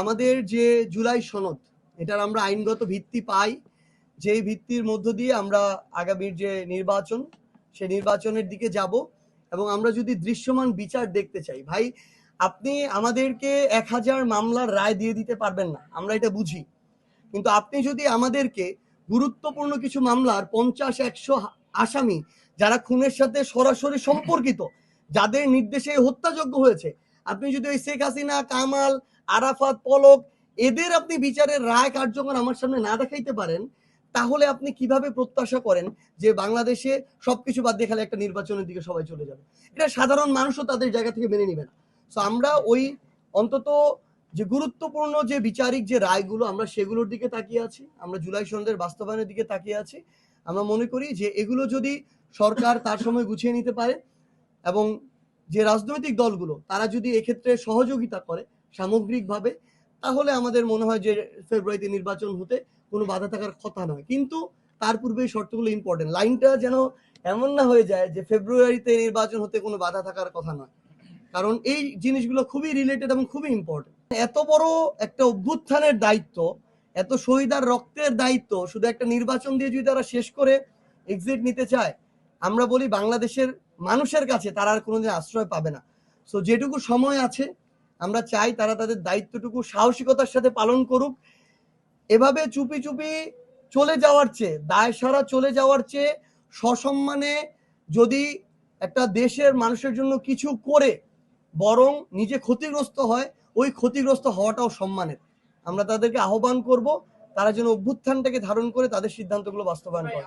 আমাদের যে জুলাই সনদ, এটার আমরা আইনগত ভিত্তি পাই, যেই ভিত্তির মধ্য দিয়ে আমরা আগামীর যে নির্বাচন, সেই নির্বাচনের দিকে যাব। এবং আমরা যদি দৃশ্যমান বিচার দেখতে চাই, ভাই আপনি আমাদেরকে 1000 মামলার রায় দিয়ে দিতে পারবেন না, আমরা এটা বুঝি। কিন্তু আপনি যদি আমাদেরকে গুরুত্বপূর্ণ কিছু মামলার 50-100 আসামি, যারা খুনের সাথে সরাসরি সম্পর্কিত, যাদের নির্দেশে হত্যাযজ্ঞ হয়েছে, আপনি যদি ওই শেখ হাসিনা, কামাল, আরাফাত, পলক, এদের আপনি বিচারের রায় কার্যকর আমার সামনে না দেখাইতে পারেন, তাহলে আপনি কিভাবে প্রত্যাশা করেন যে বাংলাদেশে সবকিছু বাদ দিয়ে খালি একটা নির্বাচনের দিকে সবাই চলে যাবে? এটা সাধারণ মানুষও তাদের জায়গা থেকে মেনে নিবে না। তো আমরা ওই অন্তত যে গুরুত্বপূর্ণ যে বিচারিক যে রায়গুলো, আমরা সেগুলোর দিকে তাকিয়ে আছি, আমরা জুলাই সনদের বাস্তবায়নের দিকে তাকিয়ে আছি। আমরা মনে করি যে এগুলো যদি সরকার তার সময় গুছিয়ে নিতে পারে এবং যে রাজনৈতিক দলগুলো তারা যদি এক্ষেত্রে সহযোগিতা করে সামগ্রিকভাবে, তাহলে আমাদের মনে হয় যে ফেব্রুয়ারিতে নির্বাচন হতে কোনো বাধা থাকার কথা নয়। কিন্তু তার পূর্বে এই শর্তগুলো ইম্পর্টেন্ট, লাইনটা যেন এমন না হয়ে যায় যে ফেব্রুয়ারিতে নির্বাচন হতে কোনো বাধা থাকার কথা নয়, কারণ এই জিনিসগুলো খুবই রিলেটেড এবং খুবই ইম্পর্টেন্ট। এত বড় একটা অভ্যুত্থানের দায়িত্ব, এত শহীদার রক্তের দায়িত্ব শুধু একটা নির্বাচন দিয়ে যদি তারা শেষ করে এক্সিট নিতে চায়, আমরা বলি বাংলাদেশের মানুষের কাছে তারা আর কোনোদিন আশ্রয় পাবে না। সো যেটুকু সময় আছে, আমরা চাই তারা তাদের দায়িত্বটুকু সাহসিকতার সাথে পালন করুক। এভাবে চুপি চুপি চলে যাওয়ার চেয়ে, দায় সারা চলে যাওয়ার চেয়ে সসম্মানে যদি একটা দেশের মানুষের জন্য কিছু করে বরং নিজে ক্ষতিগ্রস্ত হয়, ওই ক্ষতিগ্রস্ত হওয়াটাও সম্মানের। আমরা তাদেরকে আহ্বান করব তারা যেন অভ্যুত্থানটাকে ধারণ করে তাদের সিদ্ধান্তগুলো বাস্তবায়ন করে।